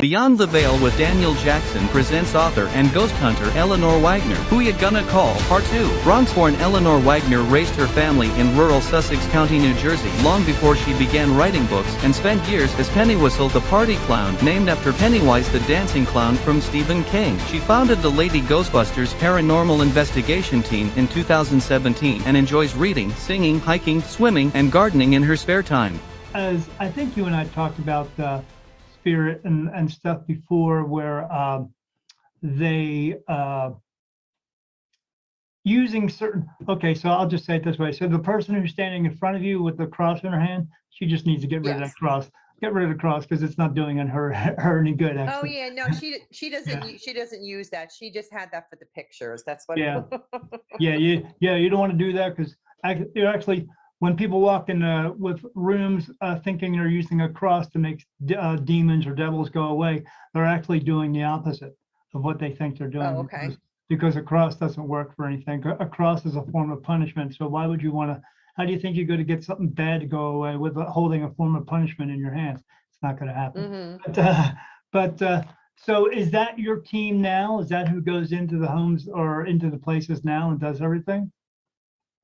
Beyond the Veil with Daniel Jackson presents author and ghost hunter Eleanor Wagner. Who Ya Gonna Call? Part 2. Bronx-born Eleanor Wagner raised her family in rural Sussex County, New Jersey, long before she began writing books, and spent years as Pennywhistle the Party Clown, named after Pennywise the Dancing Clown from Stephen King. She founded the Lady Ghostbusters Paranormal Investigation Team in 2017 and enjoys reading, singing, hiking, swimming, and gardening in her spare time. As I think you and I talked about spirit and stuff before, where they using certain, okay, so I'll just say it this way. So the person who's standing in front of you with the cross in her hand, she just needs to get rid of that cross. Get rid of the cross, because it's not doing her any good, actually. Oh yeah, no, she doesn't use that. She just had that for the pictures. That's what. Yeah. You don't want to do that, because actually when people walk in with rooms thinking they're using a cross to make demons or devils go away, they're actually doing the opposite of what they think they're doing. Oh, okay. Because a cross doesn't work for anything. A cross is a form of punishment. So why would you want to? How do you think you're going to get something bad to go away with holding a form of punishment in your hands? It's not going to happen. Mm-hmm. So is that your team now? Is that who goes into the homes or into the places now and does everything?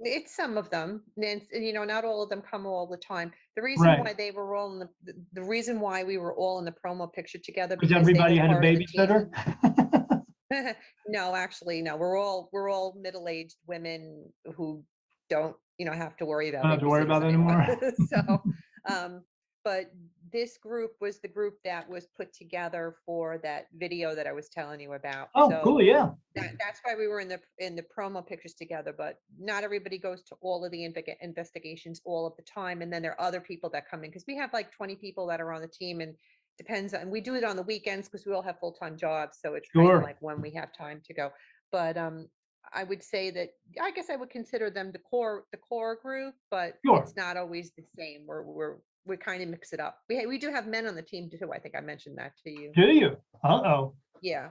It's some of them, and not all of them come all the time. The reason why they were all in the reason why we were all in the promo picture together, because everybody had a babysitter. No, actually, no. We're all middle-aged women who don't, have to worry about. Don't have to worry about it anymore. So, but this group was the group that was put together for that video that I was telling you about. Oh, so cool, yeah. That's why we were in the promo pictures together. But not everybody goes to all of the investigations all of the time, and then there are other people that come in, because we have like 20 people that are on the team, and depends on, we do it on the weekends because we all have full-time jobs, so it's kind of like when we have time to go. But I would say that I guess I would consider them the core group, but it's not always the same. We kind of mix it up. We do have men on the team too. I think I mentioned that to you. Do you? Uh-oh. Yeah.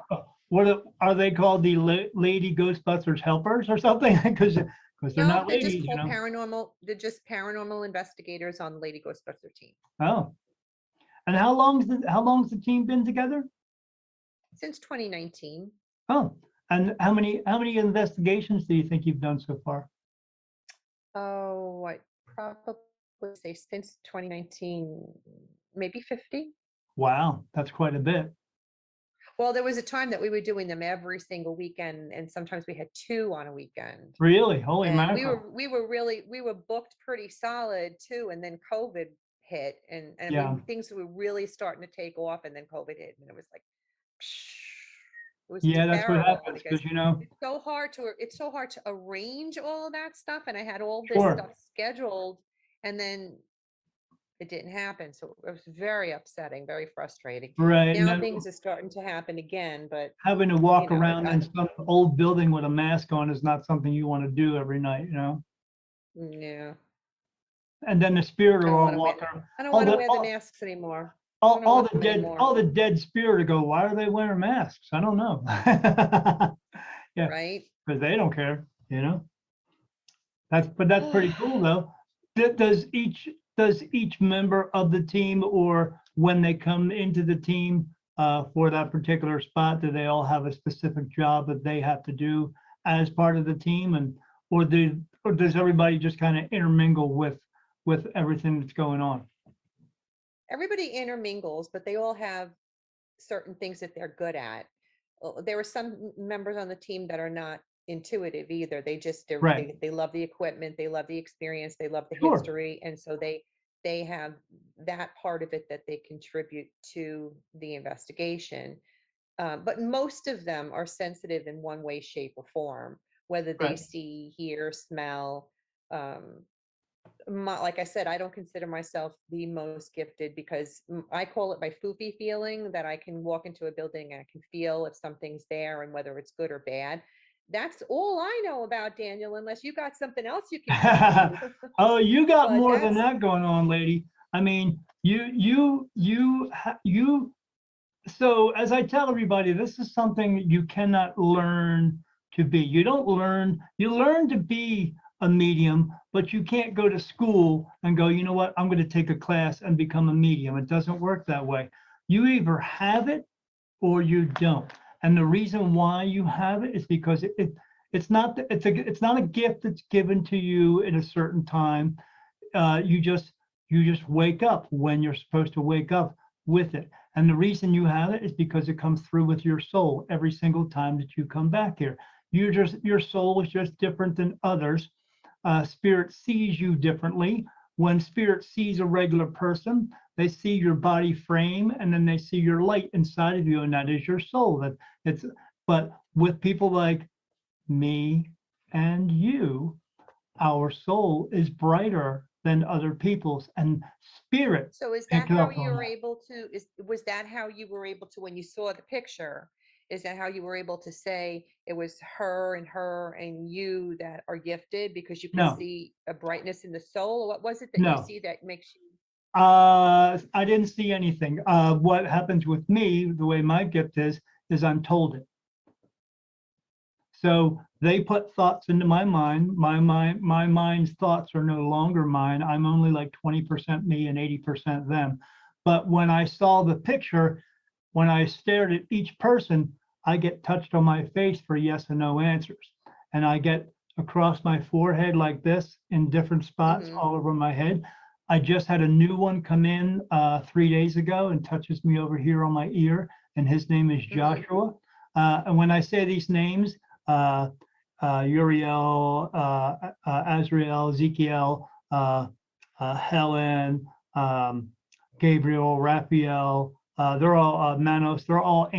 What are they called? The Lady Ghostbusters helpers or something? Because they're not ladies. They're just called paranormal. They're just paranormal investigators on the Lady Ghostbuster team. Oh. And how long's the team been together? Since 2019. Oh. And how many investigations do you think you've done so far? Oh, I probably say since 2019, maybe 50. Wow, that's quite a bit. Well, there was a time that we were doing them every single weekend, and sometimes we had 2 on a weekend. Really? Holy mackerel. We were booked pretty solid too, and then COVID hit, and things were really starting to take off, and then COVID hit, and it was like, that's what happens, because it's so hard to arrange all of that stuff, and I had all this stuff scheduled, and then it didn't happen. So it was very upsetting, very frustrating. Right. Now things are starting to happen again, but having to walk around in some old building with a mask on is not something you want to do every night, Yeah. And then the spirit are all walking around. I don't want to wear the masks anymore. All the dead spirit go, why are they wearing masks? I don't know. Yeah. Right. Because they don't care, That's pretty cool though. Does each member of the team, or when they come into the team for that particular spot, do they all have a specific job that they have to do as part of the team, or does everybody just kind of intermingle with everything that's going on? Everybody intermingles, but they all have certain things that they're good at. There were some members on the team that are not intuitive either. They love the equipment, they love the experience, they love the history, and so they have that part of it that they contribute to the investigation. But most of them are sensitive in one way, shape, or form, whether they see, hear, smell. Like I said, I don't consider myself the most gifted, because I call it my foofy feeling, that I can walk into a building and I can feel if something's there and whether it's good or bad. That's all I know about, Daniel, unless you got something else you can. Oh, you got more than that going on, lady. I mean, you. So as I tell everybody, this is something you cannot learn to be. You learn to be a medium, but you can't go to school and go, you know what, I'm going to take a class and become a medium. It doesn't work that way. you either have it or you don't. And the reason why you have it is because it's not it's not a gift that's given to you at a certain time. You just wake up when you're supposed to wake up with it. And the reason you have it is because it comes through with your soul every single time that you come back here. Your soul is just different than others. Spirit sees you differently. When spirit sees a regular person, they see your body frame, and then they see your light inside of you, and that is your soul. But with people like me and you, our soul is brighter than other people's, and spirit So is that pick how up you on were that. able to, was that how you were able to, when you saw the picture, is that how you were able to say it was her and you that are gifted because you could No, see a brightness in the soul? Or what was it that you no. see that makes you? I didn't see anything. What happens with me, the way my gift is I'm told it. So they put thoughts into my mind. My mind's thoughts are no longer mine. I'm only like 20% me and 80% them. But when I saw the picture, when I stared at each person, I get touched on my face for yes and no answers. And I get across my forehead like this in different spots Mhm. all over my head. I just had a new one come in 3 days ago and touches me over here on my ear, and his name is Mhm. Joshua. And when I say these names, uh, Uriel, Azrael, Ezekiel, Helen, Gabriel, Raphael, they're all Manos, they're all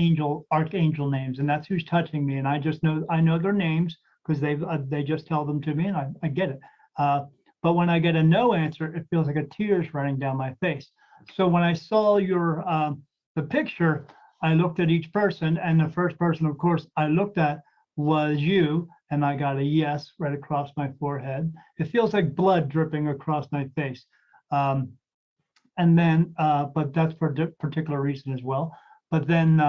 archangel names, and that's who's touching me. And I know their names because they just tell them to me, and I get it. But when I get a no answer, it feels like a tears running down my face. So when I saw the picture, I looked at each person, and the first person, of course, I looked at was you, and I got a yes right across my forehead. It feels like blood dripping across my face. Um, and then, but that's for a particular reason as well. But then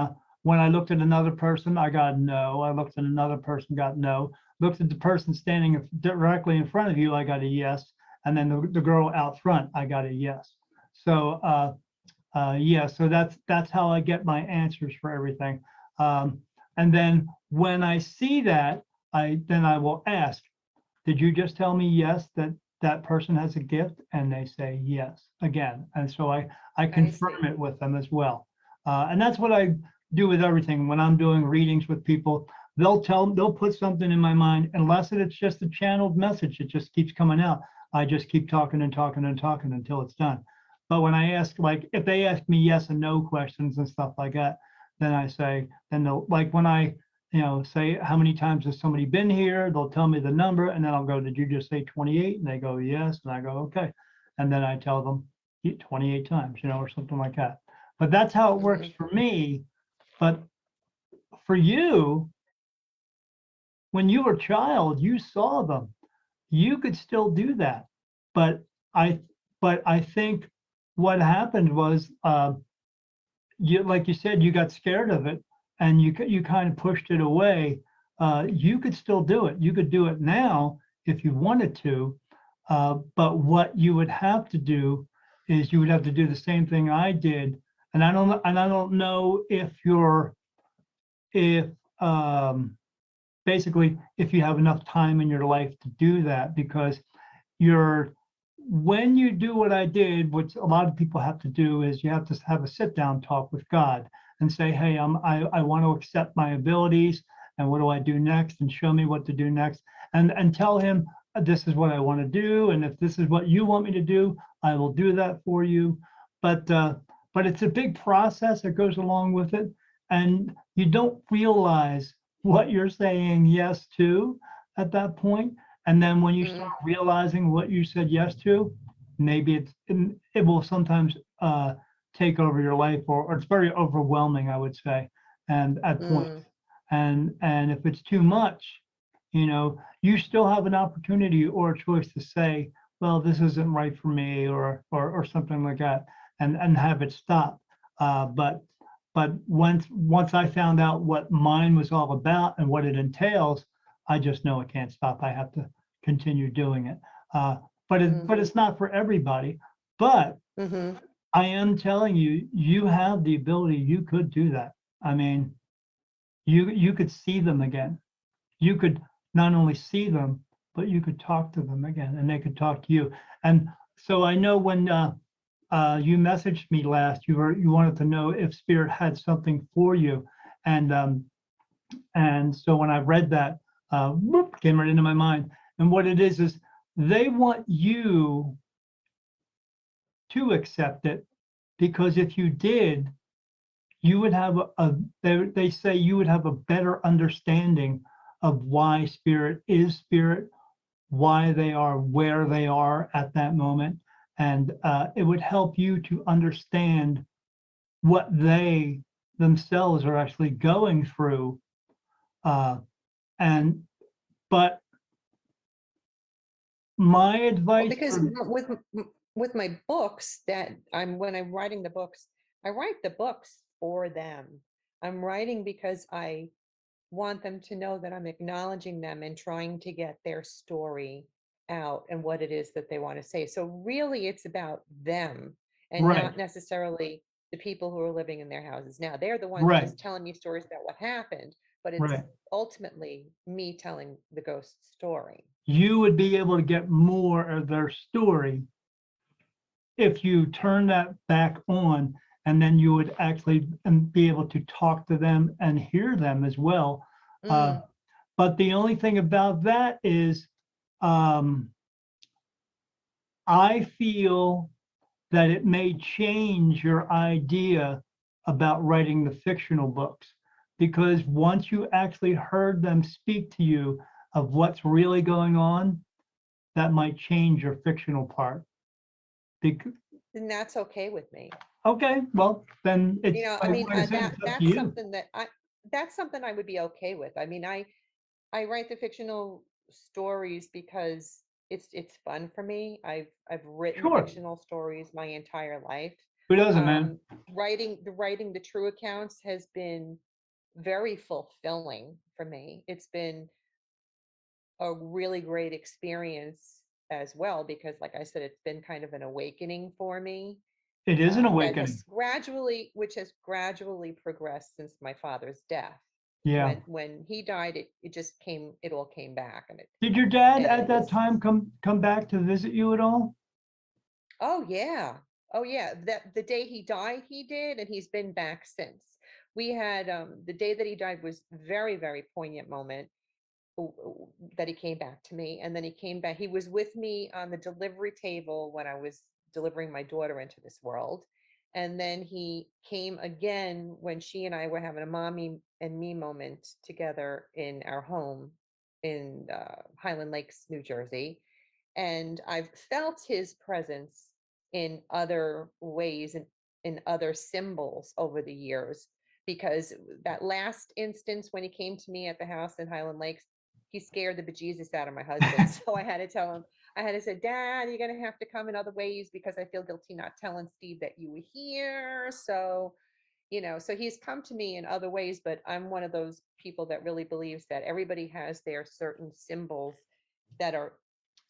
when I looked at another person, I got no. I looked at another person, got no. Looked at the person standing directly in front of you, I got a yes. And then the girl out front, I got a yes. So yeah, so that's how I get my answers for everything. And then when I see that, I will ask, did you just tell me yes that that person has a gift? And they say yes again. And so I I confirm see. it with them as well. And that's what I do with everything. When I'm doing readings with people, they'll put something in my mind, unless it's just a channeled message. It just keeps coming out. I just keep talking and talking and talking until it's done. But when I ask, like, if they ask me yes and no questions and stuff like that, then I say, then they'll, like when I, say, how many times has somebody been here? They'll tell me the number, and then I'll go, did you just say 28? And they go, yes. And I go, okay. And then I tell them 28 times, or something like that. But that's how it works Mhm. for me. But for you, when you were a child, you saw them. You could still do that. But I, but I think what happened was, you, like you said, you got scared of it, and you kind of pushed it away. You could still do it. You could do it now if you wanted to. But what you would have to do is you would have to do the same thing I did. And I don't know if basically if you have enough time in your life to do that, because you're when you do what I did, which a lot of people have to do, is you have to have a sit down talk with God and say, hey, I want to accept my abilities, and what do I do next, and show me what to do next, and tell him this is what I want to do, and if this is what you want me to do, I will do that for you. But it's a big process that goes along with it, and you don't realize what you're saying yes to at that point. And then when you start Mhm. realizing what you said yes to, maybe it will sometimes take over your life, or it's very overwhelming, I would say, and at points. Mm. And if it's too much, you still have an opportunity or a choice to say, well, this isn't right for me, or something like that, and have it stop. But once I found out what mine was all about and what it entails, I just know it can't stop. I have to continue doing it. But Mm. it's not for everybody. But Mhm. I am telling you, you have the ability, you could do that. I mean, you could see them again. You could not only see them, but you could talk to them again, and they could talk to you. And so I know when you messaged me last, you wanted to know if Spirit had something for you, and so when I read that, whoop, came right into my mind. And what it is they want you to accept it, because if you did, you would have they say you would have a better understanding of why Spirit is Spirit, why they are where they are at that moment, and it would help you to understand what they themselves are actually going through. And but my Well, advice because for with my books that when I'm writing the books, I write the books for them. I'm writing because I want them to know that I'm acknowledging them and trying to get their story out and what it is that they want to say. So really it's about them and right, not necessarily the people who are living in their houses. Now they're the ones right, just telling me stories about what happened, but it's right. ultimately me telling the ghost story. You would be able to get more of their story if you turn that back on, and then you would actually be able to talk to them and hear them as well. Mm. But the only thing about that is, um, I feel that it may change your idea about writing the fictional books, because once you actually heard them speak to you of what's really going on, that might change your fictional part. And that's okay with me. Okay, well, then You it's know, I like mean, I said, it's up to that's you. something that that's something I would be okay with. I mean, I write the fictional stories because it's fun for me. I've written Sure. fictional stories my entire life. Who doesn't, man? Writing the true accounts has been very fulfilling for me. It's been a really great experience as well because, like I said, it's been kind of an awakening for me It is an awakening. which has gradually progressed since my father's death. Yeah. When he died, it all came back, Did your dad and at it that was, time come back to visit you at all? oh yeah, oh yeah. That the day he died, he did, and he's been back since. We had the day that he died was very, very poignant moment that he came back to me, and then he came back. He was with me on the delivery table when I was delivering my daughter into this world, and then he came again when she and I were having a mommy and me moment together in our home in Highland Lakes, New Jersey. And I've felt his presence in other ways and in other symbols over the years, because that last instance when he came to me at the house in Highland Lakes, he scared the bejesus out of my husband. So I had to tell him, I had to say, Dad, you're gonna have to come in other ways because I feel guilty not telling Steve that you were here. So, so he's come to me in other ways, but I'm one of those people that really believes that everybody has their certain symbols that are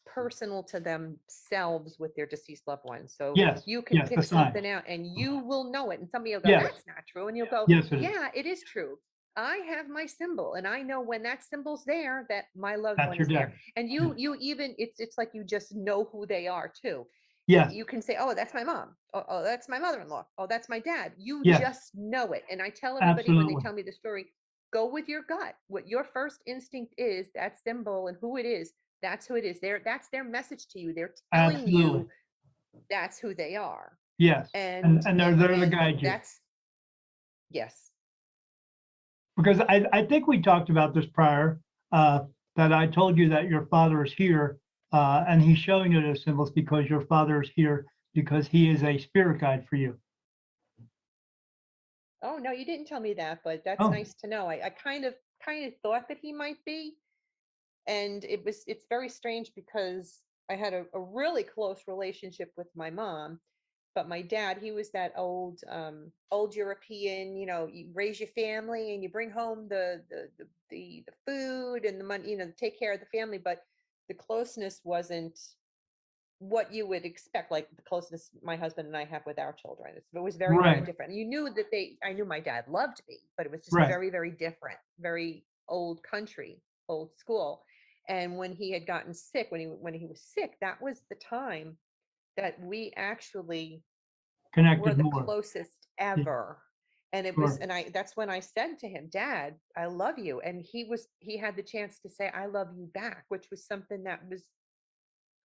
personal to themselves with their deceased loved ones. So Yes, you can yes, the pick signs. something out and you will know it. And somebody will go, Yes, that's not true. And you'll go, yes, it is. yeah, it is true. I have my symbol and I know when that symbol's there that my loved That's one your is there. dad. And Yeah. you even it's like you just know who they are too. Yes, You can say, oh, that's my mom. Oh, that's my mother-in-law. Oh, that's my dad. You yes, just know it. And I tell everybody when they absolutely. tell me the story, go with your gut. What your first instinct is, that symbol and who it is, that's who it is. That's their message to you. They're telling Absolutely. you that's who they are. Yes. And And they're and there to and guide you. that's yes. Because I think we talked about this prior, uh, that I told you that your father is here, and he's showing you those symbols because your father is here because he is a spirit guide for you. Oh no, you didn't tell me that, but that's Oh, nice to know. I kind of thought that he might be. And it's very strange because I had a really close relationship with my mom, but my dad, he was that old European, you raise your family and you bring home the food and the money, to take care of the family, but the closeness wasn't what you would expect, like the closeness my husband and I have with our children. It was very, very Right. different. You knew that I knew my dad loved me, but it was just Right. very, very different, very old country, old school. And when he had gotten sick, when he was sick, that was the time that we actually were Connected the more. closest Yeah, ever. And it was, sure. and that's when I said to him, Dad, I love you. And he had the chance to say, I love you back, which was something that was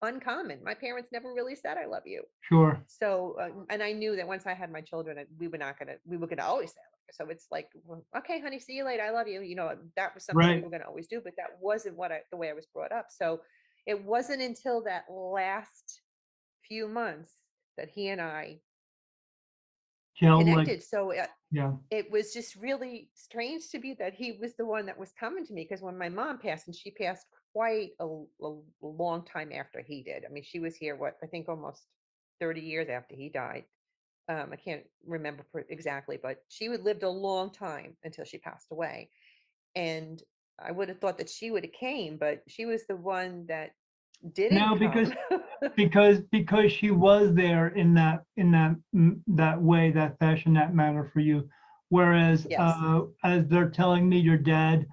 uncommon. My parents never really said, I love you. Sure. So, and I knew that once I had my children, we were going to always say, I love you. So it's like, well, okay, honey, see you later. I love you. You know, that was something we Right. were going to always do, but that wasn't the way I was brought up. So it wasn't until that last few months that he and I Gelled like, connected. So yeah. it was just really strange to me that he was the one that was coming to me, because when my mom passed, and she passed quite a long time after he did. I mean, she was here, I think almost 30 years after he died. I can't remember exactly, but she lived a long time until she passed away. And I would have thought that she would have came, but she was the one that didn't No, because come. because she was there in that way, that fashion, that manner for you. Whereas Yes. as they're telling me, your dad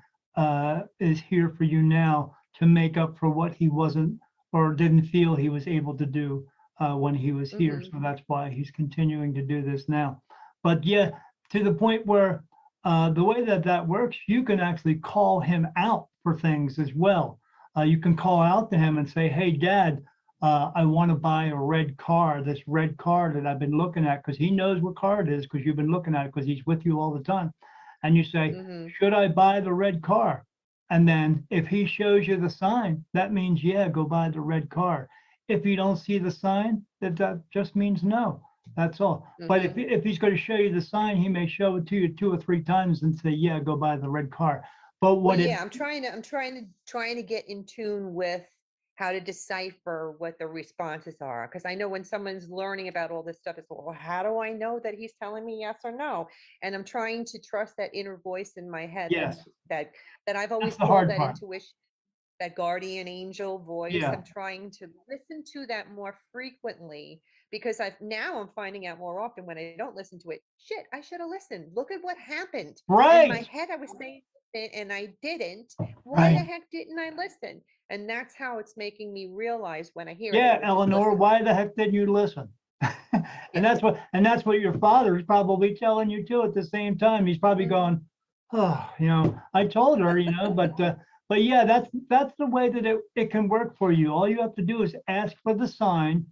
is here for you now to make up for what he wasn't or didn't feel he was able to do when he was here. Mhm. So that's why he's continuing to do this now. But yeah, to the point where the way that works, you can actually call him out for things as well. You can call out to him and say, hey, Dad, I want to buy a red car, this red car that I've been looking at, because he knows what car it is, because you've been looking at it, because he's with you all the time. And you say, Mhm. should I buy the red car? And then if he shows you the sign, that means, yeah, go buy the red car. If you don't see the sign, that just means no. That's all. But Mhm. if he's going to show you the sign, he may show it to you 2 or 3 times and say, yeah, go buy the red car. But Well, what it, yeah, I'm trying to get in tune with how to decipher what the responses are. Because I know when someone's learning about all this stuff, it's, well, how do I know that he's telling me yes or no? And I'm trying to trust that inner voice in my head yes, that I've that's always the called hard that part. intuition, that guardian angel voice. Yeah, I'm trying to listen to that more frequently, because I'm finding out more often when I don't listen to it. Shit, I should have listened. Look at what happened. In my right, head, I was saying it and I didn't. Why the right. heck didn't I listen? And that's how it's making me realize when I hear it, Yeah, oh, just Eleanor, listen. why the heck didn't you listen? Yeah. And that's what your father's probably telling you too at the same time. He's probably Mhm. going, oh, I told her, but yeah, that's the way that it can work for you. All you have to do is ask for the sign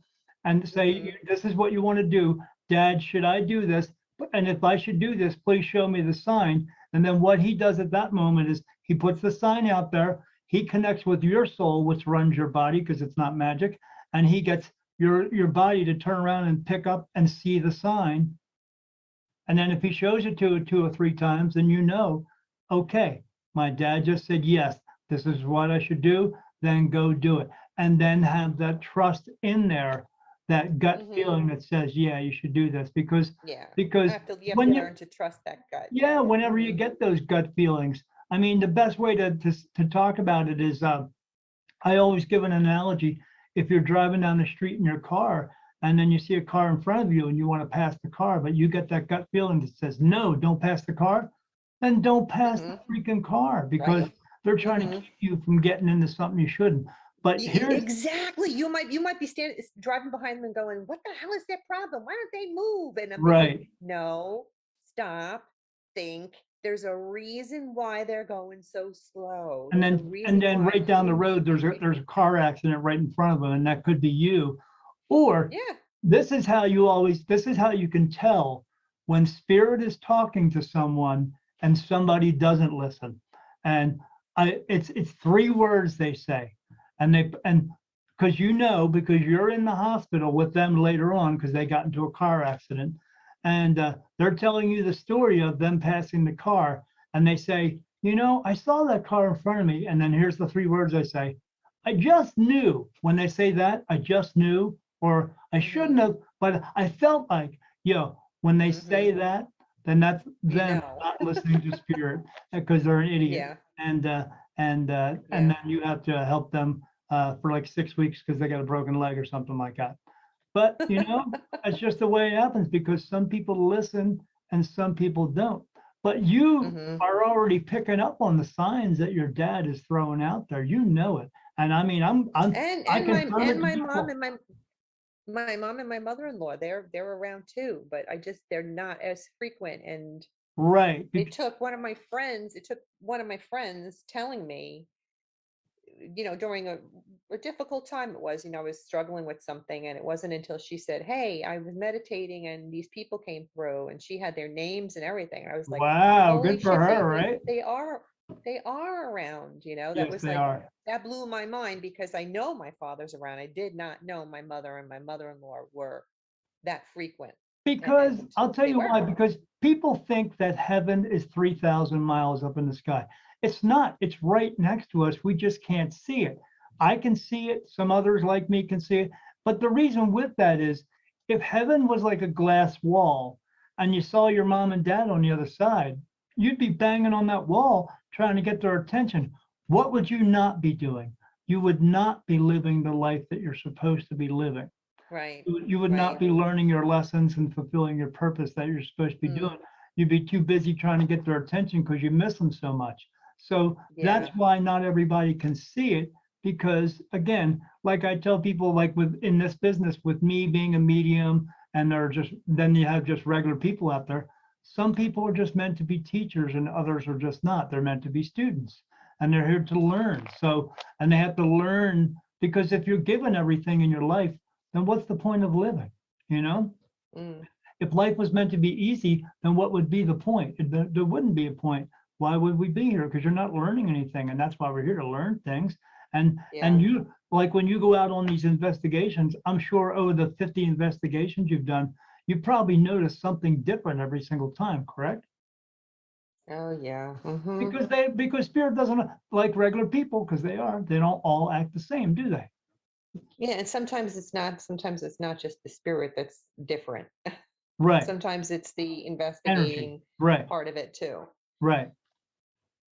and say, Mhm. this is what you want to do. Dad, should I do this? And if I should do this, please show me the sign. And then what he does at that moment is he puts the sign out there. He connects with your soul, which runs your body because it's not magic, and he gets your body to turn around and pick up and see the sign. And then if he shows it to 2 or 3 times, then okay, my dad just said yes, this is what I should do, then go do it. And then have that trust in there, that gut Mhm. feeling that says, yeah, you should do this. Because Yeah. because You have to when you learn to trust that gut. yeah, whenever you Mhm. get those gut feelings, I mean, the best way to talk about it is I always give an analogy. If you're driving down the street in your car and then you see a car in front of you and you want to pass the car, but you get that gut feeling that says, no, don't pass the car, then don't pass the Mhm. freaking car, because Right. they're trying to Mhm. keep you from getting into something you shouldn't. But here's, Exactly. You might be standing driving behind them and going, "What the hell is their problem? Why don't they move?" And I'm thinking, right. "No, stop, think. There's a reason why they're going so slow. And There's a and reason then why." right down the road, there's a car accident right in front of them, and that could be you. Or Yeah. this is how you can tell when spirit is talking to someone and somebody doesn't listen. And it's 3 words they say. And because because you're in the hospital with them later on because they got into a car accident, and they're telling you the story of them passing the car, and they say, I saw that car in front of me. And then here's the 3 words I say. I just knew. When they say that, I just knew, or I shouldn't Mhm. have, but I felt like, when they say Mhm. that, then that's You them know. not listening to spirit because they're an idiot. Yeah. And Yeah. then you have to help them for like 6 weeks because they got a broken leg or something like that. But it's just the way it happens because some people listen and some people don't. But you Mhm. are already picking up on the signs that your dad is throwing out there. You know it. And I mean, And I my confirm it to my mom people. and my mom and my mother-in-law, they're around too, but they're not as frequent. And Right. it took one of my friends telling me, during a difficult time it was, I was struggling with something, and it wasn't until she said, "Hey, I was meditating and these people came through," and she had their names and everything. And I was like, Wow. "Holy Good for shit, her, right? they are around." That Yes, was they like, are. that blew my mind because I know my father's around. I did not know my mother and my mother-in-law were that frequent, Because and I'll tell they you why, were. because people think that heaven is 3,000 miles up in the sky. It's not, it's right next to us. We just can't see it. I can see it. Some others like me can see it. But the reason with that is if heaven was like a glass wall and you saw your mom and dad on the other side, you'd be banging on that wall trying to get their attention. What would you not be doing? You would not be living the life that you're supposed to be living. Right, You would not right. be learning your lessons and fulfilling your purpose that you're supposed to be Mm, doing. You'd be too busy trying to get their attention because you miss them so much. So that's yeah. why not everybody can see it. Because again, like I tell people, like in this business, with me being a medium, and then you have just regular people out there. Some people are just meant to be teachers, and others are just not. They're meant to be students, and they're here to learn. So, and they have to learn because if you're given everything in your life, then what's the point of living? You know, Mm, if life was meant to be easy, then what would be the point? There wouldn't be a point. Why would we be here? Because you're not learning anything, and that's why we're here to learn things. And yeah. you like when you go out on these investigations, I'm sure over the 50 investigations you've done, you probably notice something different every single time, correct? Oh yeah. Hmm. Because spirit doesn't like regular people, because they don't all act the same, do they? Yeah, and sometimes it's not just the spirit that's different. Right. Sometimes it's the Energy. investigating Right. part of it too. Right.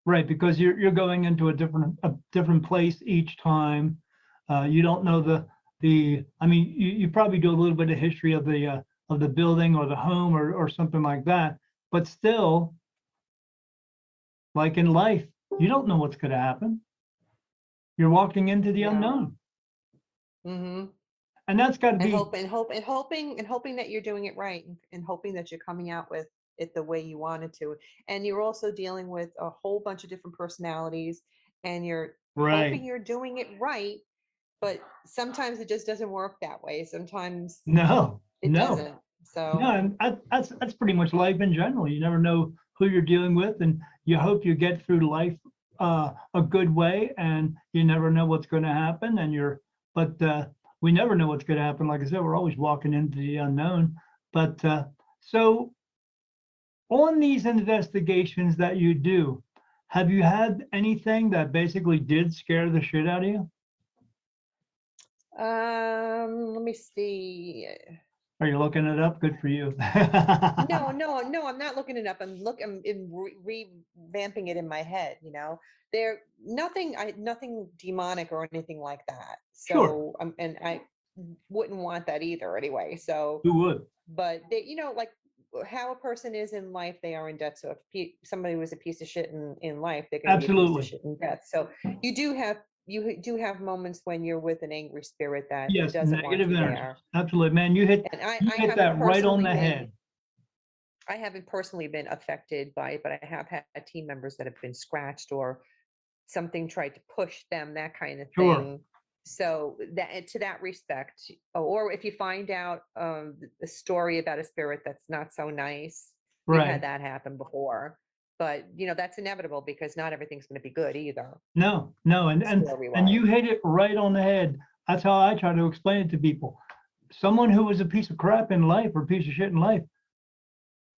Right, because you're going into a different place each time. You don't know the. I mean, you probably do a little bit of history of the building or the home or something like that. But still, like in life, you don't know what's going to happen. You're walking into the No. unknown, Hmm. and that's got to And be hoping that you're doing it right, and hoping that you're coming out with it the way you wanted to. And you're also dealing with a whole bunch of different personalities, and you're hoping right. you're doing it right, but sometimes it just doesn't work that way. Sometimes No, it no. doesn't. No, So and that's pretty much life in general. You never know who you're dealing with, and you hope you get through life a good way, and you never know what's going to happen. But we never know what's going to happen. Like I said, we're always walking into the unknown. But so on these investigations that you do, have you had anything that basically did scare the shit out of you? let me see. Are you looking it up? Good for you. No, no, no, I'm not looking it up. I'm revamping it in my head, There nothing demonic or anything like that. Sure, So, and I wouldn't want that either anyway. So, who would? but they, like how a person is in life, they are in death. So if somebody was a piece of shit in life, they're going to be a piece of Absolutely. shit in death. So you do have moments when you're with an angry spirit that Yes, doesn't want negative you energies. there. Absolutely, man. And You hit that right on the head. I haven't personally been affected by it, but I have had team members that have been scratched, or something tried to push them, that kind of Sure. thing. So that, to that respect, or if you find out the story about a spirit that's not so nice, we've had Right. that happen before. But that's inevitable because not everything's going to be good either, No, no, and story wise. you hit it right on the head. That's how I try to explain it to people. Someone who was a piece of crap in life or a piece of shit in life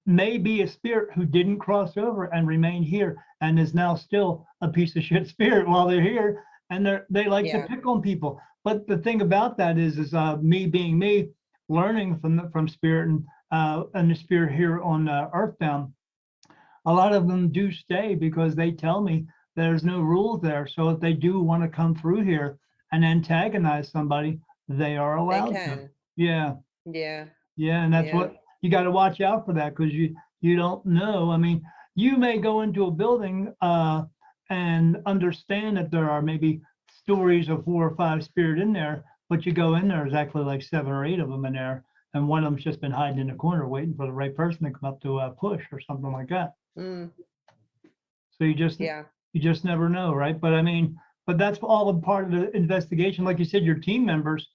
may be a spirit who didn't cross over and remain here and is now still a piece of shit spirit while they're here, and they like to Yeah. pick on people. But the thing about that is me being me, learning from spirit and the spirit here on Earthbound. A lot of them do stay because they tell me there's no rules there. So if they do want to come through here and antagonize somebody, they are They allowed to. can. Yeah, Yeah. yeah, and that's Yeah. what you got to watch out for that because you don't know. I mean, you may go into a building and understand that there are maybe stories of 4 or 5 spirit in there, but you go in there, there's actually like 7 or 8 of them in there, and one of them's just been hiding in the corner waiting for the right person to come up to push or something like that. Mm, So yeah. you just never know, right? But I mean, but that's all a part of the investigation. Like you said, your team members,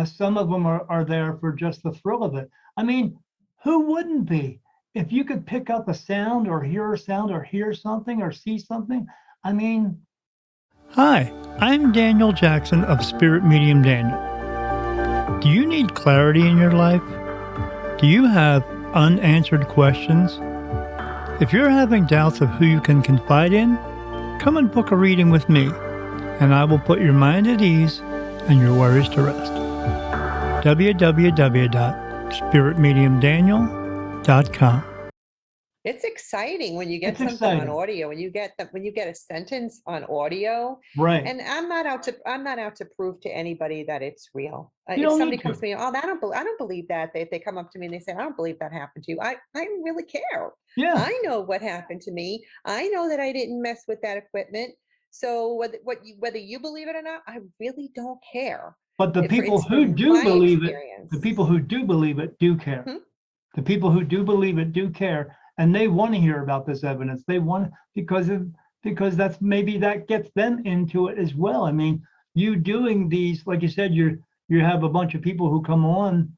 some of them are there for just the thrill of it. I mean, who wouldn't be? If you could pick up a sound or hear a sound or hear something or see something, I mean. Hi, I'm Daniel Jackson of Spirit Medium Daniel. Do you need clarity in your life? Do you have unanswered questions? If you're having doubts of who you can confide in, come and book a reading with me, and I will put your mind at ease and your worries to rest. www.spiritmediumdaniel.com. It's exciting when you get It's something on exciting. audio, when you get a sentence on audio. Right. And I'm not out to prove to anybody that it's real. You If don't somebody need comes to. to me, oh, I don't believe that. They come up to me and they say, I don't believe that happened to you. I don't really care. Yeah. I know what happened to me. I know that I didn't mess with that equipment. So whether you believe it or not, I really don't care. But the people It's who from do my believe it, experience. the people who do believe it do care. Hmm? The people who do believe it do care, and they want to hear about this evidence. They want because that's maybe that gets them into it as well. I mean, you doing these, like you said, you have a bunch of people who come on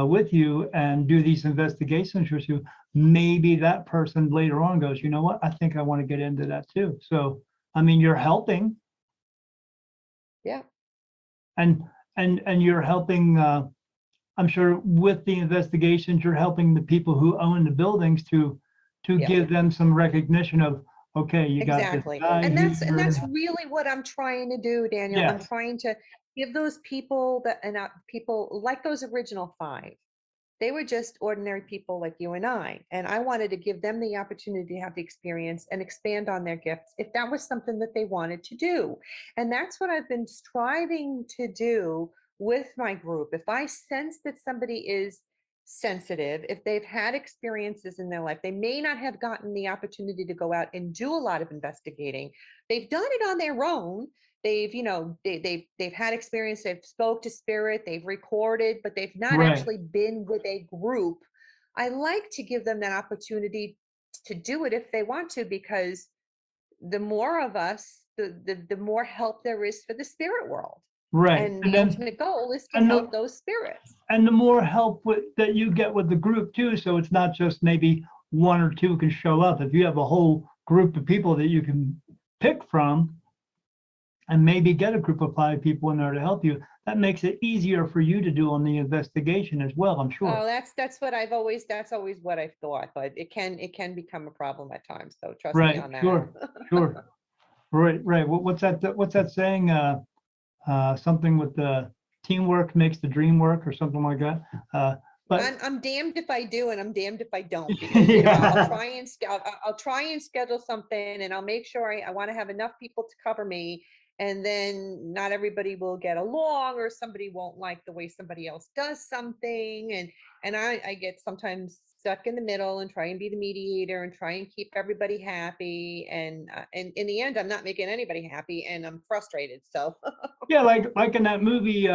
with you and do these investigations with you. Maybe that person later on goes, you know what? I think I want to get into that too. So, I mean, you're helping. Yeah. And you're helping. I'm sure with the investigations, you're helping the people who own the buildings to Yeah. give them some recognition of, okay, you got this Exactly. guy And here. that's really what I'm trying to do, Daniel. I'm Yes, trying to give those people people like those original 5. They were just ordinary people like you and I wanted to give them the opportunity to have the experience and expand on their gifts if that was something that they wanted to do. And that's what I've been striving to do with my group. If I sense that somebody is sensitive, if they've had experiences in their life, they may not have gotten the opportunity to go out and do a lot of investigating. They've done it on their own. They've had experience, they've spoke to spirit, they've recorded, but they've not right, actually been with a group. I like to give them that opportunity to do it if they want to, because the more of us, the more help there is for the spirit world. right. And And the then ultimate goal is to and help the those spirits. and the more help that you get with the group too. So it's not just maybe 1 or 2 can show up. If you have a whole group of people that you can pick from, and maybe get a group of 5 people in there to help you, that makes it easier for you to do on the investigation as well, I'm sure. Oh, that's always what I've thought, but it can become a problem at times. So trust me Right, on that. sure, sure. Right. What's that saying? Something with the teamwork makes the dream work or something like that. But I'm damned if I do and I'm damned if I don't, because I'll yeah, try and I'll try and schedule something, and I'll make sure I want to have enough people to cover me, and then not everybody will get along, or somebody won't like the way somebody else does something, and I get sometimes stuck in the middle and try and be the mediator and try and keep everybody happy, and in the end I'm not making anybody happy and I'm frustrated. So yeah, like in that movie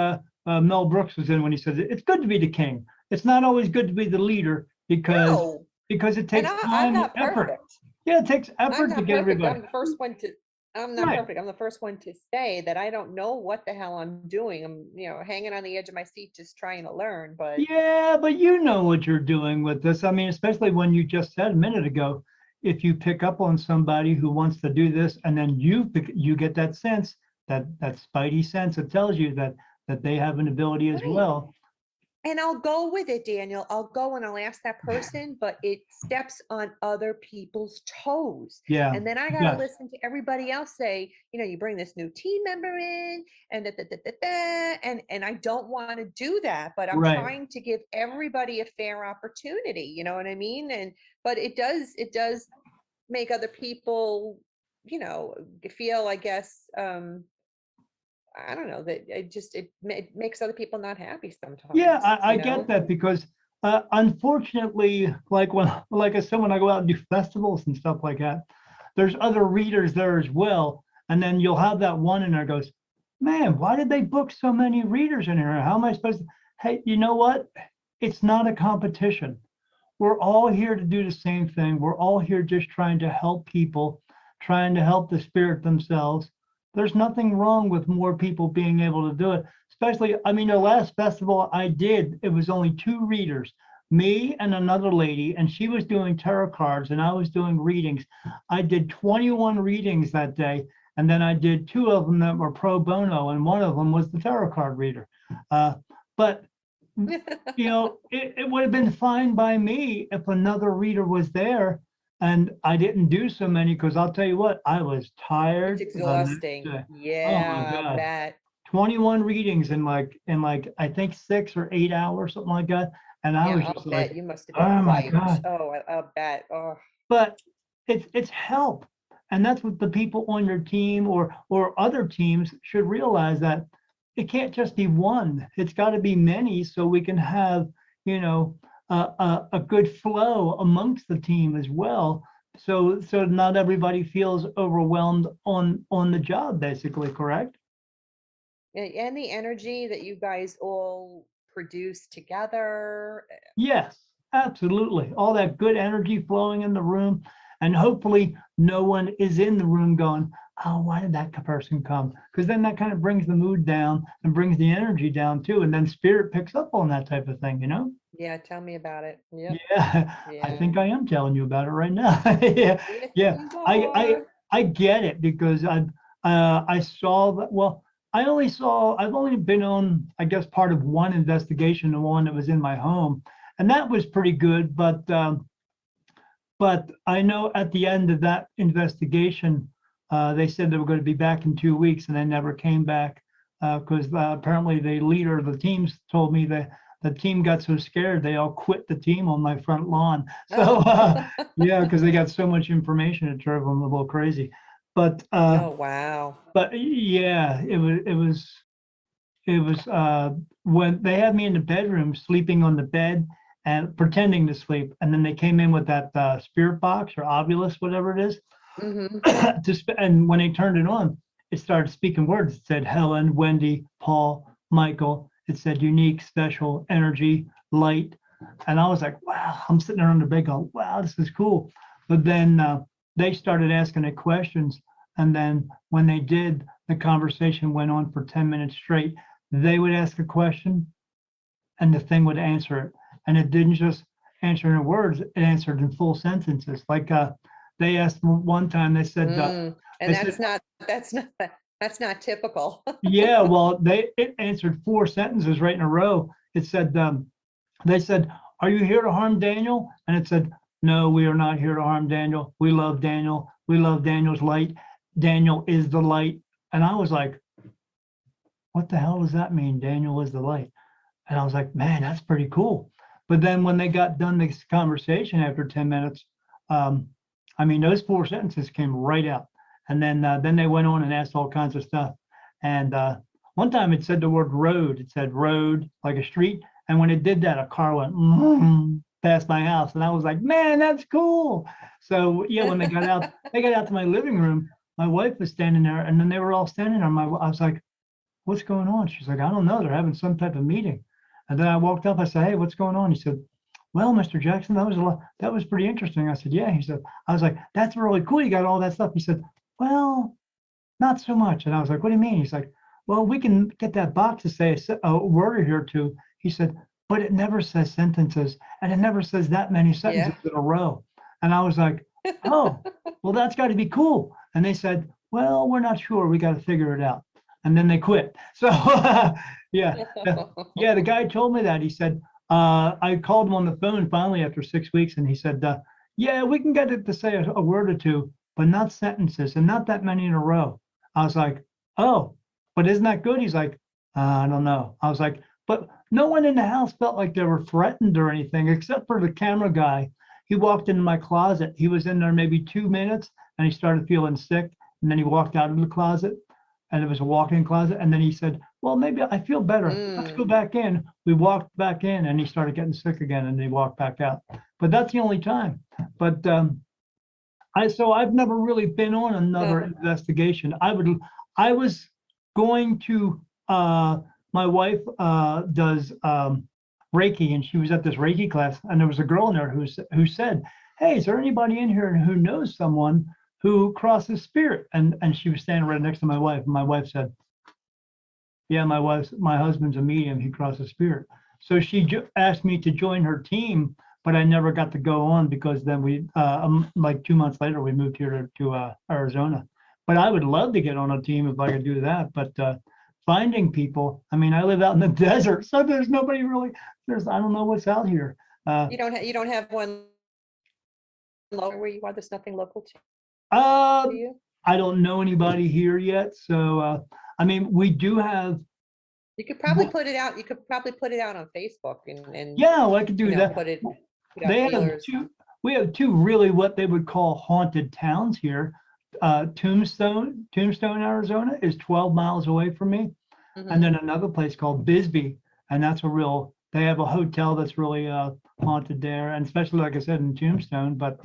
Mel Brooks was in when he says it's good to be the king. It's not always good to be the leader no, because it and takes I'm time and not effort. perfect. Yeah, it takes I'm effort to not get perfect. everybody. I'm not Right. perfect. I'm the first one to say that I don't know what the hell I'm doing. I'm, hanging on the edge of my seat, just trying to learn. But Yeah, but you know what you're doing with this. I mean, especially when you just said a minute ago, if you pick up on somebody who wants to do this, and then you get that sense, that spidey sense that tells you that they have an ability as right. well. And I'll go with it, Daniel. I'll go and I'll ask that person, but it steps on other people's toes. Yeah, And then I it got to does. listen to everybody else say, you bring this new team member in and and I don't want to do that, but I'm Right, trying to give everybody a fair opportunity. You know what I mean? But it does make other people, feel, I guess, I don't know, that it makes other people not happy sometimes. Yeah, I you get know? that because unfortunately, like I said, when I go out and do festivals and stuff like that, there's other readers there as well. And then you'll have that one in there goes, man, why did they book so many readers in here? How am I supposed to? Hey, you know what? It's not a competition. We're all here to do the same thing. We're all here just trying to help people, trying to help the spirit themselves. There's nothing wrong with more people being able to do it. Especially, I mean, the last festival I did, it was only two readers, me and another lady, and she was doing tarot cards and I was doing readings. I did 21 readings that day, and then I did two of them that were pro bono, and one of them was the tarot card reader. But you know, it would have been fine by me if another reader was there and I didn't do so many, because I'll tell you what, I was It's tired the next exhausting. day. Yeah, I'll God. bet. 21 readings in like I think 6 or 8 hours, something like that. And I Yeah, was I'll just bet like, you must have oh been my wiped. God. Oh, I'll bet. Oh, But it's help. And that's what the people on your team or other teams should realize, that it can't just be one. It's got to be many, so we can have, you know, a good flow amongst the team as well. So not everybody feels overwhelmed on the job, basically, correct? and the energy that you guys all produce together. Yes, absolutely. All that good energy flowing in the room. And hopefully no one is in the room going, oh, why did that person come? Because then that kind of brings the mood down and brings the energy down too. And then spirit picks up on that type of thing, you know? Yeah, tell me about it. Yep. Yeah, I Yeah. think I am telling you about it right now. Yeah, Yes, yeah. you I are. I get it because I saw that. Well, I've only been on, I guess, part of one investigation, the one that was in my home, and that was pretty good. But I know at the end of that investigation, they said they were going to be back in 2 weeks, and they never came back because apparently the leader of the teams told me that the team got so scared they all quit the team on my front lawn. So yeah, because they got so much information, it drove them a little crazy. But Oh, wow. yeah, it was when they had me in the bedroom sleeping on the bed and pretending to sleep, and then they came in with that spirit box or ovulus, whatever it is, Hmm. and when they turned it on, it started speaking words. It said Helen, Wendy, Paul, Michael. It said unique, special, energy, light. And I was like, wow, I'm sitting there on the bed going, wow, this is cool. But then they started asking the questions. And then when they did, the conversation went on for 10 minutes straight. They would ask a question and the thing would answer it. And it didn't just answer in words, it answered in full sentences. Like they asked one time, they said, And they said, that's not typical. yeah, well, it answered 4 sentences right in a row. It said, they said, are you here to harm Daniel? And it said, no, we are not here to harm Daniel. We love Daniel. We love Daniel's light. Daniel is the light. And I was like, what the hell does that mean? Daniel is the light. And I was like, man, that's pretty cool. But then when they got done this conversation after 10 minutes, I mean, those 4 sentences came right out. And then they went on and asked all kinds of stuff. And one time it said the word road. It said road, like a street. And when it did that, a car went past my house. And I was like, man, that's cool. So yeah, when they got out to my living room, my wife was standing there, and then they were all standing there. I was like, what's going on? She's like, I don't know. They're having some type of meeting. And then I walked up. I said, hey, what's going on? He said, well, Mr. Jackson, that was pretty interesting. I said, yeah. He said, I was like, that's really cool. You got all that stuff. He said, well, not so much. And I was like, what do you mean? He's like, well, we can get that box to say a word or here or two. He said, but it never says sentences, and it never says that many sentences in a row. And I was like, oh, well, that's got to be cool. And they said, well, we're not sure. We got to figure it out. And then they quit. So yeah, yeah. The guy told me that. He said, I called him on the phone finally after 6 weeks, and he said, yeah, we can get it to say a word or two, but not sentences, and not that many in a row. I was like, oh, but isn't that good? He's like, I don't know. I was like, but no one in the house felt like they were threatened or anything, except for the camera guy. He walked into my closet. He was in there maybe 2 minutes, and he started feeling sick, and then he walked out of the closet. and it was a walk-in closet. And then he said, well, maybe I feel better. Let's go back in. We walked back in and he started getting sick again and he walked back out. But that's the only time. But I've never really been on another investigation. I was going to, my wife does Reiki, and she was at this Reiki class, and there was a girl in there who said, hey, is there anybody in here who knows someone who crosses spirit? And she was standing right next to my wife. And my wife said, yeah, my husband's a medium, he crosses spirit. So she asked me to join her team, but I never got to go on because then we, like 2 months later, we moved here to Arizona. But I would love to get on a team if I could do that. But finding people, I mean, I live out in the desert, so there's nobody really, I don't know what's out here. You don't have one local where you are? There's nothing local to you? I don't know anybody here yet. So, I mean, we do have. You could probably put it out. You could probably put it out on Facebook and yeah, well, I could do that. Put out they have feelers. we have two really what they would call haunted towns here. Tombstone, Arizona is 12 miles away from me. And then another place called Bisbee. And that's they have a hotel that's really haunted there. And especially, like I said, in Tombstone. But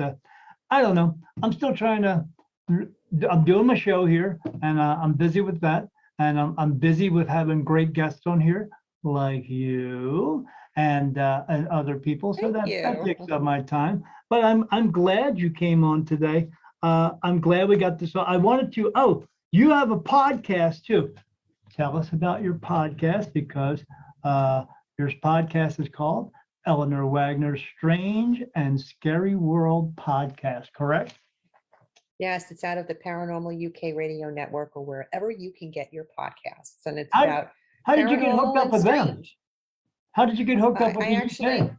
I don't know. I'm still I'm doing my show here and I'm busy with that. And I'm busy with having great guests on here like you and other people. So that takes up my time. But I'm glad you came on today. I'm glad we got this. I wanted to, you have a podcast too. Tell us about your podcast because your podcast is called Eleanor Wagner's Strange and Scary World Podcast, correct? Yes, it's out of the Paranormal UK radio network or wherever you can get your podcasts. And it's how did you get hooked up with them? How did you get hooked up with the UK?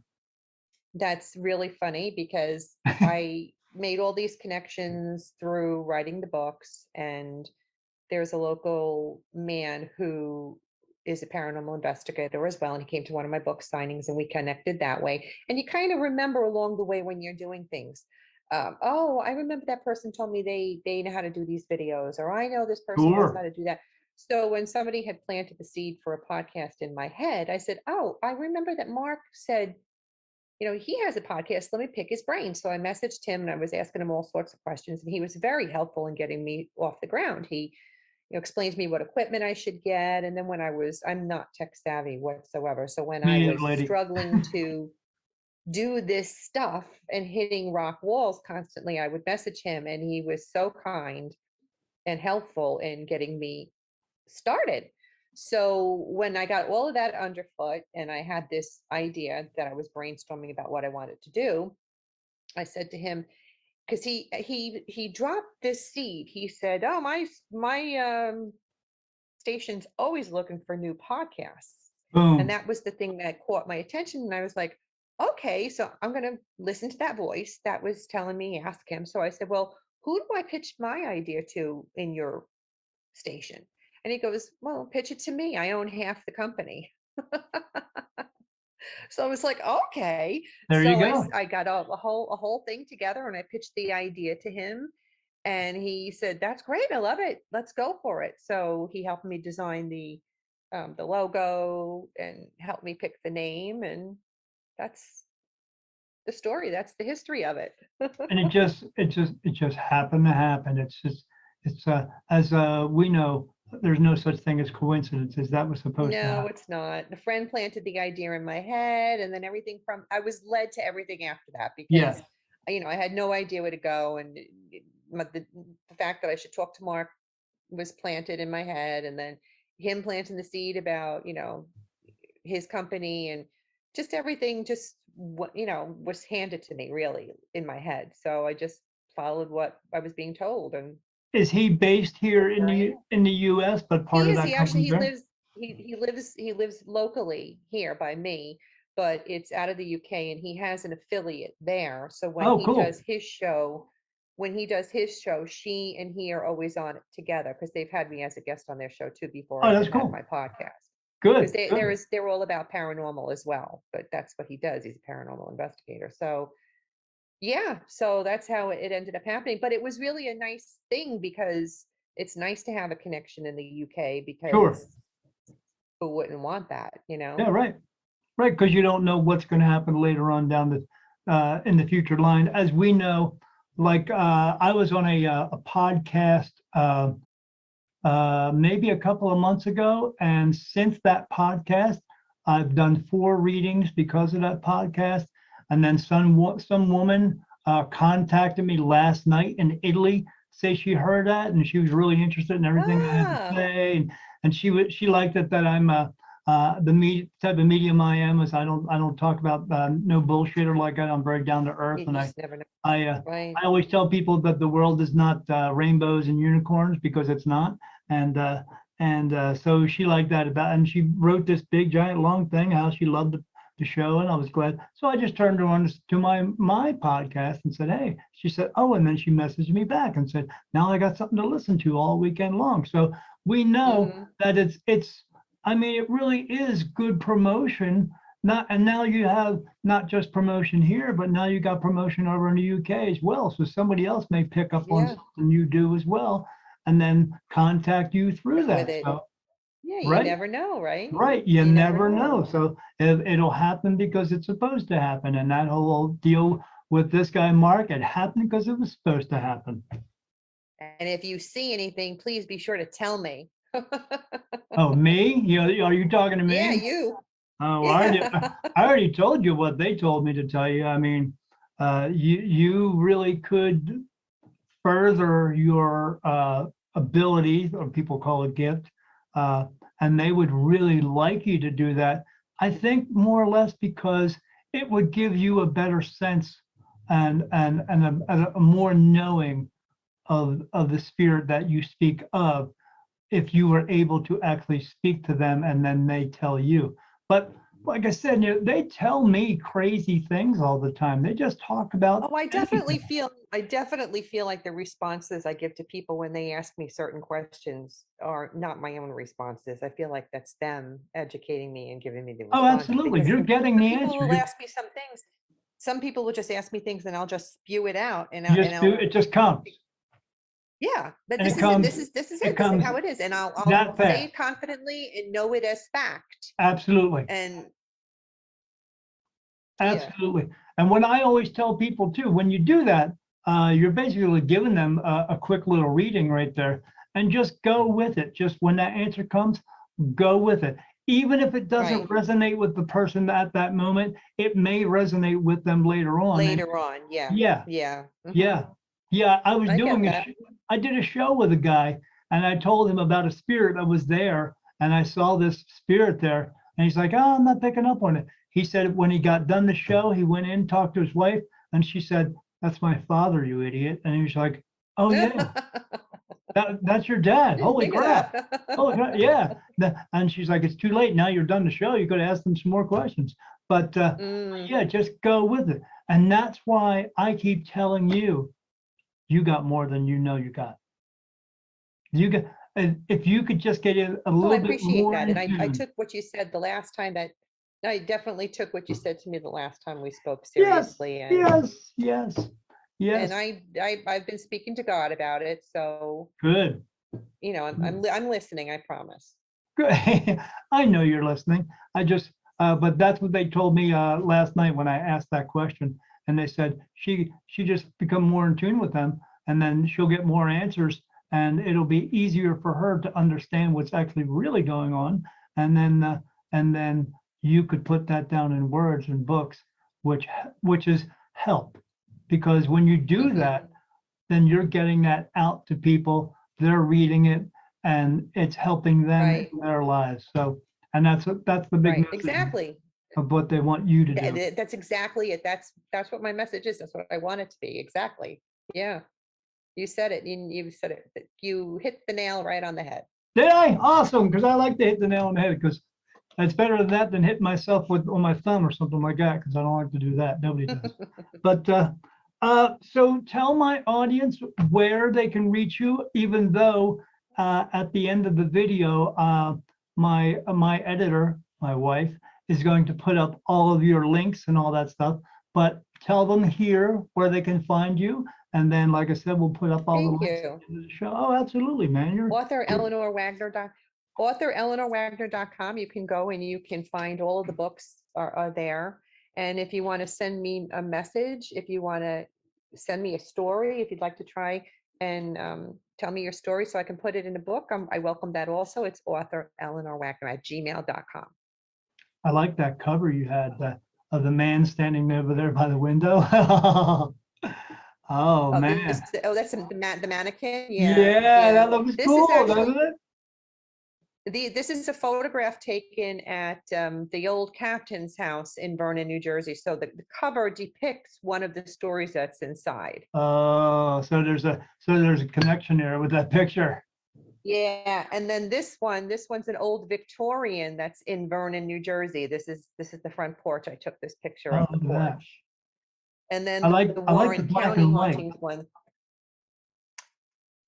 That's really funny because I made all these connections through writing the books, and there's a local man who is a paranormal investigator as well, and he came to one of my book signings and we connected that way. And you kind of remember along the way when you're doing things. I remember that person told me they know how to do these videos, or I know this person knows how to do that. So when somebody had planted the seed for a podcast in my head, I said, I remember that Mark said, he has a podcast. Let me pick his brain. So I messaged him and I was asking him all sorts of questions, and he was very helpful in getting me off the ground. He explained to me what equipment I should get. And then when I'm not tech savvy whatsoever. So when I was struggling to do this stuff and hitting rock walls constantly, I would message him, and he was so kind and helpful in getting me started. So when I got all of that underfoot and I had this idea that I was brainstorming about what I wanted to do, I said to him, because he dropped this seed. He said, my station's always looking for new podcasts. Boom. And that was the thing that caught my attention. And I was like, okay, so I'm going to listen to that voice that was telling me, ask him. So I said, well, who do I pitch my idea to in your station? And he goes, well, pitch it to me. I own half the company. So I was like, okay. There you go. I got a whole thing together and I pitched the idea to him. And he said, that's great. I love it. Let's go for it. So he helped me design the logo and helped me pick the name. And that's the story. That's the history of it. And it just happened to happen. As we know, there's no such thing as coincidences. That was supposed to happen. No, it's not. A friend planted the idea in my head, and then I was led to everything after that because, I had no idea where to go. And the fact that I should talk to Mark was planted in my head, and then him planting the seed about, his company and just everything was handed to me really in my head. So I just followed what I was being told. And is he based here in the U.S. but part of that company? He lives locally here by me, but it's out of the UK, and he has an affiliate there. So when does his show, she and he are always on it together because they've had me as a guest on their show too before I had my podcast. Good. Because they're all about paranormal as well, but that's what he does. He's a paranormal investigator. So yeah, so that's how it ended up happening. But it was really a nice thing because it's nice to have a connection in the UK Sure. because who wouldn't want that, you know? Yeah, right. Right, because you don't know what's going to happen later on down the in the future line. As we know, like I was on a podcast maybe a couple of months ago, and since that podcast, I've done 4 readings because of that podcast. And then some woman contacted me last night in Italy, say she heard that and she was really interested in everything I had to Wow. say, and she liked it that I'm the type of medium I am is I don't talk about no bullshit or like that. I'm very down to earth, You and just never know, I right? always tell people that the world is not rainbows and unicorns, because it's not. And so she liked that about, and she wrote this big giant long thing how she loved the show, and I was glad. So I just turned her on to my podcast and said, hey. She said, oh, and then she messaged me back and said, now I got something to listen to all weekend long. So we know that it's I mean, it really is good promotion. And now you have not just promotion here, but now you got promotion over in the UK as well. So somebody else may pick up on Yeah. something you do as well, and then contact you through With that. it. So, Yeah, you right, never know, right? right, you You never know. So it'll happen because it's supposed to happen, and that whole deal with this guy Mark, it happened because it was supposed to happen. And if you see anything, please be sure to tell me. Oh, me? Are you talking to me? Yeah, you. Oh, Yeah. I already told you what they told me to tell you. I mean, you really could further your ability, or people call it gift, and they would really like you to do that. I think more or less because it would give you a better sense and a more knowing of the spirit that you speak of, if you were able to actually speak to them and then they tell you. But like I said, they tell me crazy things all the time. They just talk about Oh, I anything. definitely feel like the responses I give to people when they ask me certain questions are not my own responses. I feel like that's them educating me and giving me the Oh, response. absolutely. Because You're getting some the people answer. will ask me some things. Some people will just ask me things and I'll just spew it out and You just do, it just comes. yeah, but And this it is it. comes, This is it this is comes how it is. And I'll that say fast. it confidently and know it as fact. Absolutely. And yeah, Absolutely. And what I always tell people too, when you do that, you're basically giving them a quick little reading right there, and just go with it. Just when that answer comes, go with it. Even if it doesn't right. resonate with the person at that moment, it may resonate with them later on. And Later on, yeah. yeah, Yeah. yeah, yeah. I was I get doing that. I did a show with a guy, and I told him about a spirit that was there, and I saw this spirit there, and he's like, "Oh, I'm not picking up on it." He said when he got done the show, he went in, talked to his wife, and she said, "That's my father, you idiot." And he was like, "Oh yeah, that's your dad. Didn't Holy think of crap. Holy that. crap, yeah." And she's like, "It's too late. Now you're done the show. You got to ask them some more questions." But Mm, yeah, just go with it. And that's why I keep telling you, you got more than you know you got. You got, and if you could just get in a oh, I little bit appreciate more that. in And I tune. took what you said the last time that I definitely took what you said to me the last time we spoke Yes, seriously. yes, yes, And yes. I've been speaking to God about it. So, Good. you know, I'm listening, I promise. Good. I know you're listening. I just, but that's what they told me last night when I asked that question, and they said she just become more in tune with them, and then she'll get more answers, and it'll be easier for her to understand what's actually really going on, and then you could put that down in words and books, which is help, because when you do that, Mhm. then you're getting that out to people. They're reading it, and it's helping them Right, in their lives. So, and that's the big right. message Exactly. of what they want you to Yeah, do. that's exactly it. That's what my message is. That's what I want it to be. Exactly. Yeah. You said it. You said it. You hit the nail right on the head. Did I? Awesome, because I like to hit the nail on the head, because it's better than that than hitting myself with on my thumb or something like that, because I don't like to do that. Nobody does. But so tell my audience where they can reach you, even though at the end of the video, my editor, my wife, is going to put up all of your links and all that stuff. But tell them here where they can find you, And then, like I said, we'll put up all the Thank links you. to the show. Oh, absolutely, man. Author Eleanor Wagner. AuthorEleanorWagner.com. You can go and you can find all of the books are there. And if you want to send me a message, if you want to send me a story, if you'd like to try and tell me your story so I can put it in a book, I welcome that also. It's AuthorEleanorWagner@gmail.com. I like that cover you had of the man standing over there by the window. Oh man. That's the mannequin. Yeah, that looks This cool, is actually, doesn't it? this is a photograph taken at the old captain's house in Vernon, New Jersey. So the cover depicts one of the stories that's inside. Oh, so there's a connection there with that picture. Yeah, and then this one's an old Victorian that's in Vernon, New Jersey. This is the front porch. I took this picture of Oh, the look at that. porch. And then I like the the Warren black County and white. hauntings one.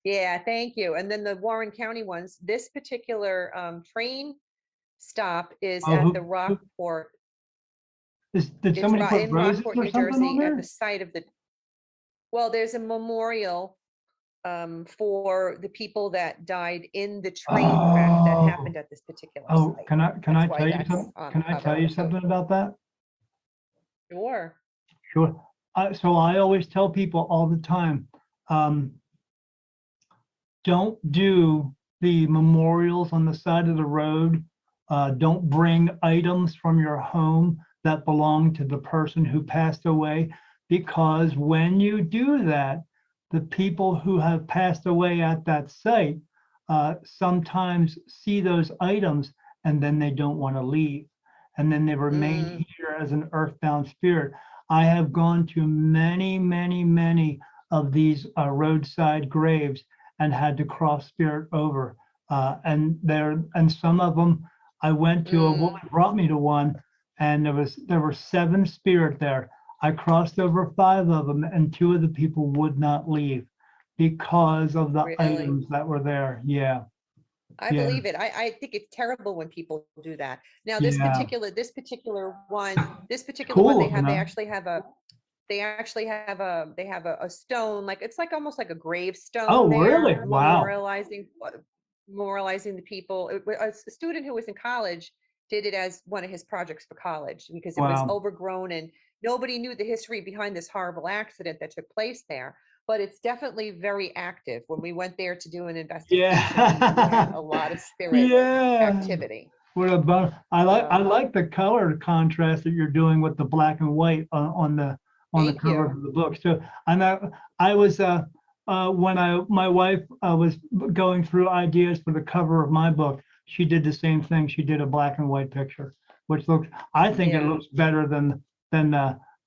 Yeah, thank you. And then the Warren County ones. This particular train stop is Oh, at the Rockport. Did It's somebody put in roses Rockport, or New something on Jersey, at there? the site of the. Well, there's a memorial for the people that died in the train crash that happened at this particular Oh, site. can I That's why tell you that's something? on Can the I tell you cover. So- something about that? Sure. Sure. So I always tell people all the time, don't do the memorials on the side of the road. Don't bring items from your home that belong to the person who passed away, because when you do that, the people who have passed away at that site sometimes see those items and then they don't want to leave. And then they remain here as an earthbound spirit. I have gone to many, many, many of these roadside graves and had to cross spirit over. And some of them, I went to, a woman brought me to one, and there were 7 spirit there. I crossed over 5 of them, and 2 of the people would not leave because of the Really? items that were there. Yeah. I Yeah. believe it. I think it's terrible when people do that. Now, Yeah. this particular one, Cool, they you have, know? they actually have a stone, like, it's like almost like a gravestone. Oh, really? there, Wow. memorializing the people. A student who was in college did it as one of his projects for college because it was Wow. overgrown and nobody knew the history behind this horrible accident that took place there. But it's definitely very active. When we went there to do an investigation, we had a lot of spirit Yeah. activity. What about, I like the color contrast that you're doing with the black and white on the Thank cover you. of the book. So I was when my wife was going through ideas for the cover of my book, she did the same thing. She did a black and white picture, which I think it Yeah. looks better than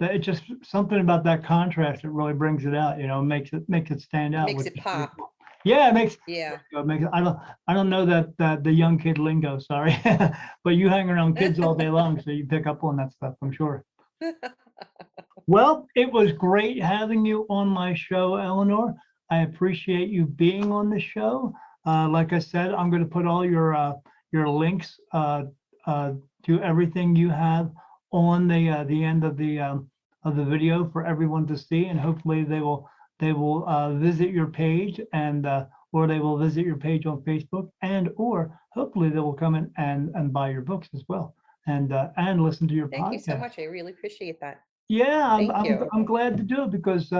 it's just something about that contrast that really brings it out, makes it stand out. Makes which it is pretty pop. cool. Yeah, it makes. Yeah. I don't know that the young kid lingo, sorry, but you hang around kids all day long, so you pick up on that stuff, I'm sure. Well, it was great having you on my show, Eleanor. I appreciate you being on the show. Like I said, I'm going to put all your links to everything you have on the end of the video for everyone to see, and hopefully they will visit your page and or they will visit your page on Facebook, and or hopefully they will come in and buy your books as well, and listen to your Thank podcast. you so much. I really appreciate that. Yeah, Thank you. I'm glad to do it because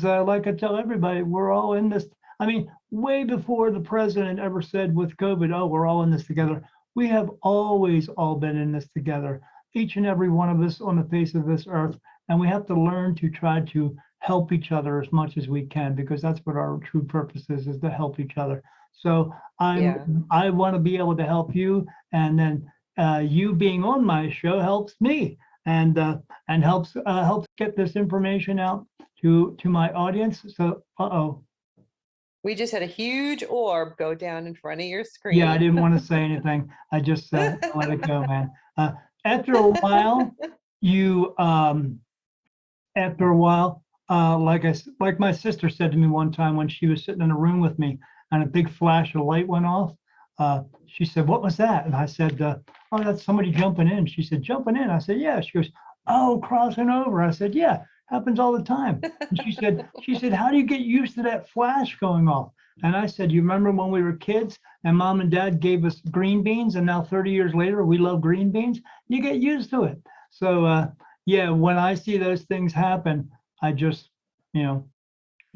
like I tell everybody, we're all in this. I mean, way before the president ever said with COVID, oh, we're all in this together. We have always all been in this together, each and every one of us on the face of this earth. And we have to learn to try to help each other as much as we can, because that's what our true purpose is to help each other. So I want to be able to help you, and then you being on my show helps me, and helps get this information out to my audience. So, We just had a huge orb go down in front of your screen. yeah, I didn't want to say anything. I just let it go, man. After a while, like my sister said to me one time when she was sitting in a room with me and a big flash of light went off. She said, "What was that?" And I said, "Oh, that's somebody jumping in." She said, "Jumping in?" I said, "Yeah." She goes, "Oh, crossing over." I said, "Yeah." Happens all the time. And she said, how do you get used to that flash going off? And I said, you remember when we were kids and mom and dad gave us green beans, and now 30 years later, we love green beans? You get used to it. So yeah, when I see those things happen, I just, you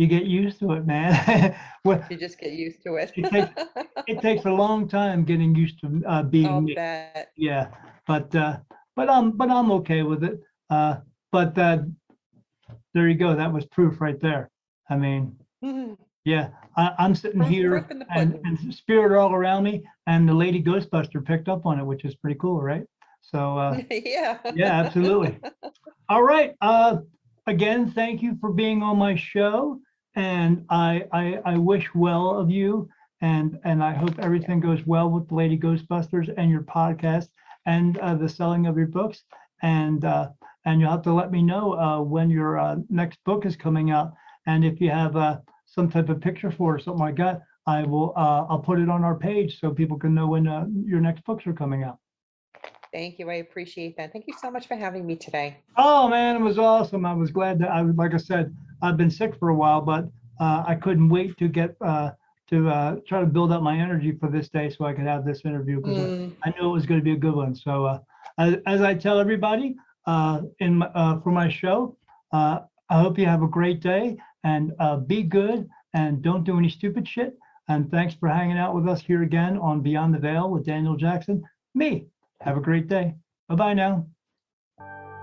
get used to it, man. Well, You just get used to it. it takes a long time getting used to being I'll me. bet. Yeah, but I'm okay with it. But there you go. That was proof right there. I mean, Mhm. yeah, I'm sitting Proof here in the and pudding. spirit all around me, and the Lady Ghostbuster picked up on it, which is pretty cool, right? So Yeah. yeah, absolutely. All right. Again, thank you for being on my show, and I wish well of you, and I hope everything goes well with the Lady Ghostbusters and your podcast and the selling of your books, and you'll have to let me know when your next book is coming out, and if you have some type of picture for it or something like that, I will I'll put it on our page so people can know when your next books are coming out. Thank you. I appreciate that. Thank you so much for having me today. Oh man, it was awesome. I was glad that like I said, I've been sick for a while, but I couldn't wait to get to try to build up my energy for this day so I could have this interview because I knew it was going to be a good one. So as I tell everybody for my show, I hope you have a great day and be good and don't do any stupid shit. And thanks for hanging out with us here again on Beyond the Veil with Daniel Jackson. Me. Have a great day. Bye-bye now.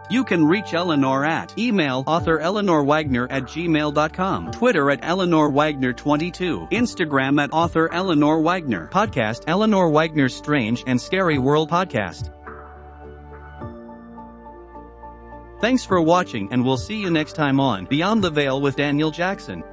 You can reach Eleanor at email author Eleanor Wagner at gmail.com, Twitter at Eleanor Wagner 22, Instagram at author Eleanor Wagner, podcast Eleanor Wagner's Strange and Scary World Podcast. Thanks for watching, and we'll see you next time on Beyond the Veil with Daniel Jackson.